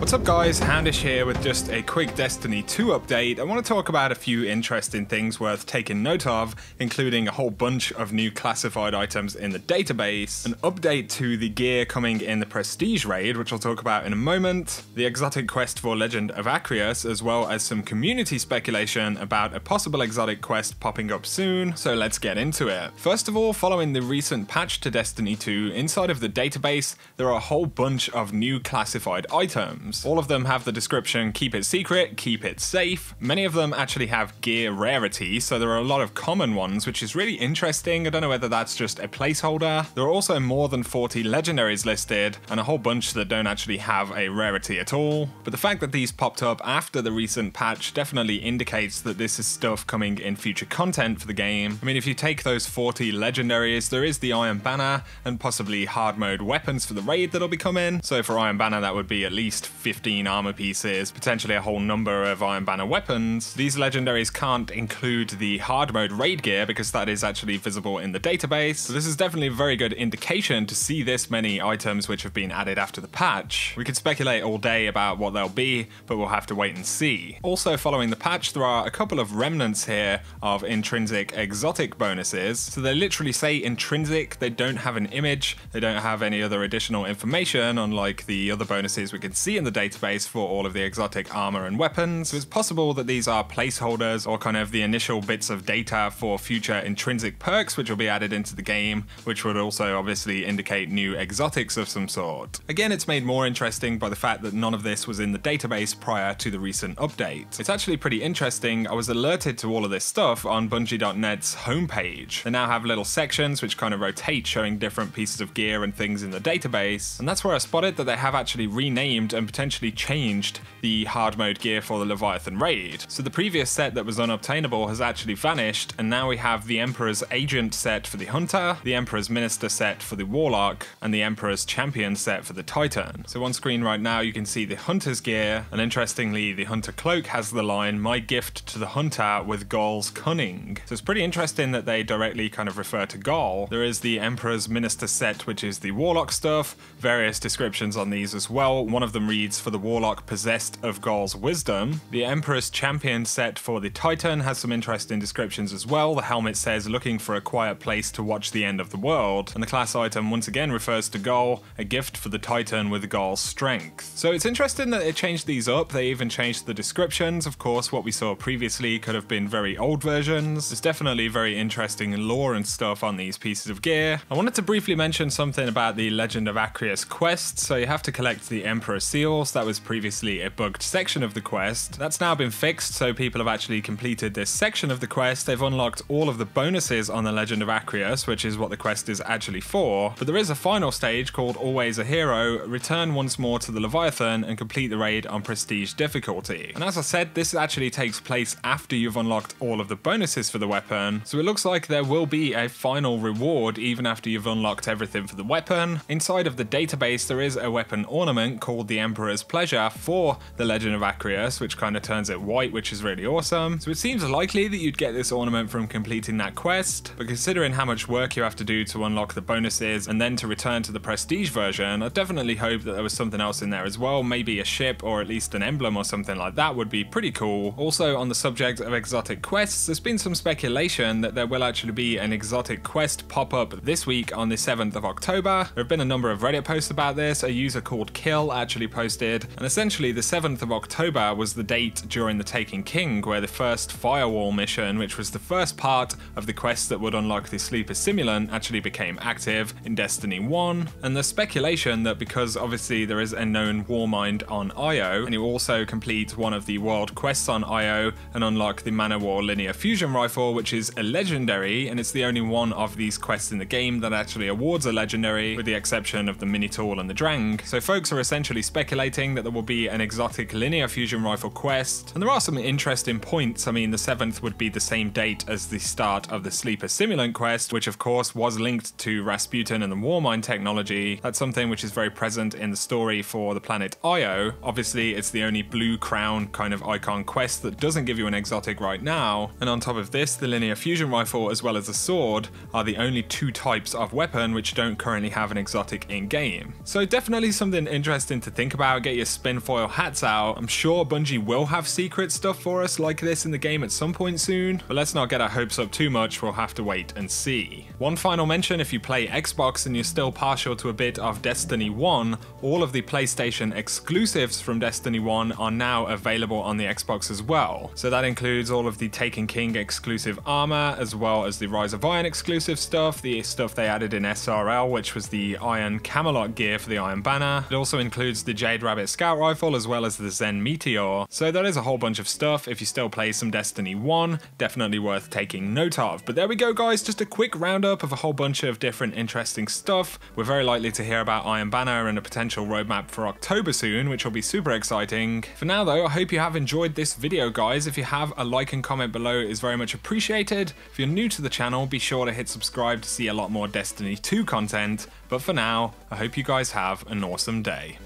What's up guys, Houndish here with just a quick Destiny 2 update. I want to talk about a few interesting things worth taking note of, including a whole bunch of new classified items in the database, an update to the gear coming in the Prestige raid, which I'll talk about in a moment, the exotic quest for Legend of Acreus, as well as some community speculation about a possible exotic quest popping up soon, so let's get into it. First of all, following the recent patch to Destiny 2, inside of the database, there are a whole bunch of new classified items. All of them have the description, keep it secret, keep it safe. Many of them actually have gear rarity, so there are a lot of common ones, which is really interesting. I don't know whether that's just a placeholder. There are also more than 40 legendaries listed, and a whole bunch that don't actually have a rarity at all. But the fact that these popped up after the recent patch definitely indicates that this is stuff coming in future content for the game. I mean, if you take those 40 legendaries, there is the Iron Banner, and possibly hard mode weapons for the raid that'll be coming. So for Iron Banner, that would be at least 15 armor pieces, potentially a whole number of Iron Banner weapons. These legendaries can't include the hard mode raid gear because that is actually visible in the database. So this is definitely a very good indication to see this many items which have been added after the patch. We could speculate all day about what they'll be, but we'll have to wait and see. Also following the patch, there are a couple of remnants here of intrinsic exotic bonuses. So they literally say intrinsic, they don't have an image, they don't have any other additional information, unlike the other bonuses we can see in the database for all of the exotic armor and weapons. So it's possible that these are placeholders or kind of the initial bits of data for future intrinsic perks which will be added into the game, which would also obviously indicate new exotics of some sort. Again, it's made more interesting by the fact that none of this was in the database prior to the recent update. It's actually pretty interesting. I was alerted to all of this stuff on Bungie.net's homepage. They now have little sections which kind of rotate, showing different pieces of gear and things in the database, and that's where I spotted that they have actually renamed and potentially changed the hard mode gear for the Leviathan raid. So the previous set that was unobtainable has actually vanished, and now we have the Emperor's Agent set for the Hunter, the Emperor's Minister set for the Warlock, and the Emperor's Champion set for the Titan. So on screen right now you can see the Hunter's gear, and interestingly the Hunter cloak has the line, "My gift to the Hunter with Gaul's cunning." So it's pretty interesting that they directly kind of refer to Gaul. There is the Emperor's Minister set, which is the Warlock stuff, various descriptions on these as well. One of them reads, "For the Warlock possessed of Gaul's wisdom." The Emperor's Champion set for the Titan has some interesting descriptions as well. The helmet says, "Looking for a quiet place to watch the end of the world." And the class item once again refers to Gaul, "A gift for the Titan with Gaul's strength." So it's interesting that they changed these up. They even changed the descriptions. Of course, what we saw previously could have been very old versions. There's definitely very interesting lore and stuff on these pieces of gear. I wanted to briefly mention something about the Legend of Acreus quest. So you have to collect the Emperor seals. That was previously a bugged section of the quest. That's now been fixed, so people have actually completed this section of the quest. They've unlocked all of the bonuses on the Legend of Acreus, which is what the quest is actually for. But there is a final stage called Always a Hero. Return once more to the Leviathan and complete the raid on Prestige difficulty. And as I said, this actually takes place after you've unlocked all of the bonuses for the weapon. So it looks like there will be a final reward even after you've unlocked everything for the weapon. Inside of the database, there is a weapon ornament called the Emperor's Pleasure for the Legend of Acreus, which kind of turns it white, which is really awesome. So it seems likely that you'd get this ornament from completing that quest, but considering how much work you have to do to unlock the bonuses and then to return to the Prestige version, I definitely hope that there was something else in there as well. Maybe a ship or at least an emblem or something like that would be pretty cool. Also, on the subject of exotic quests, there's been some speculation that there will actually be an exotic quest pop up this week on the 7th of October. There have been a number of Reddit posts about this. A user called Kill actually posted, and essentially the 7th of October was the date during the Taken King where the first Firewall mission, which was the first part of the quest that would unlock the Sleeper Simulant, actually became active in Destiny 1. And there's speculation that because obviously there is a known Warmind on Io, and you also complete one of the world quests on Io and unlock the Man-O-War Linear Fusion Rifle, which is a legendary, and it's the only one of these quests in the game that actually awards a legendary, with the exception of the Minotaur and the Drang. So folks are essentially speculating that there will be an exotic Linear Fusion Rifle quest, and there are some interesting points. I mean, the 7th would be the same date as the start of the Sleeper Simulant quest, which of course was linked to Rasputin and the Warmind technology. That's something which is very present in the story for the planet Io. Obviously, it's the only blue crown kind of icon quest that doesn't give you an exotic right now, and on top of this, the Linear Fusion Rifle as well as the sword are the only two types of weapon which don't currently have an exotic in-game. So definitely something interesting to think about. out, get your spin foil hats out. I'm sure Bungie will have secret stuff for us like this in the game at some point soon, but let's not get our hopes up too much, we'll have to wait and see. One final mention, if you play Xbox and you're still partial to a bit of Destiny 1, all of the PlayStation exclusives from Destiny 1 are now available on the Xbox as well. So that includes all of the Taken King exclusive armor, as well as the Rise of Iron exclusive stuff, the stuff they added in SRL, which was the Iron Camelot gear for the Iron Banner. It also includes the Jade Rabbit Scout Rifle, as well as the Zen Meteor. So that is a whole bunch of stuff. If you still play some Destiny 1, definitely worth taking note of. But there we go, guys, just a quick roundup of a whole bunch of different interesting stuff. We're very likely to hear about Iron Banner and a potential roadmap for October soon, which will be super exciting. For now though, I hope you have enjoyed this video, guys. If you have, a like and comment below is very much appreciated. If you're new to the channel, be sure to hit subscribe to see a lot more Destiny 2 content. But for now, I hope you guys have an awesome day.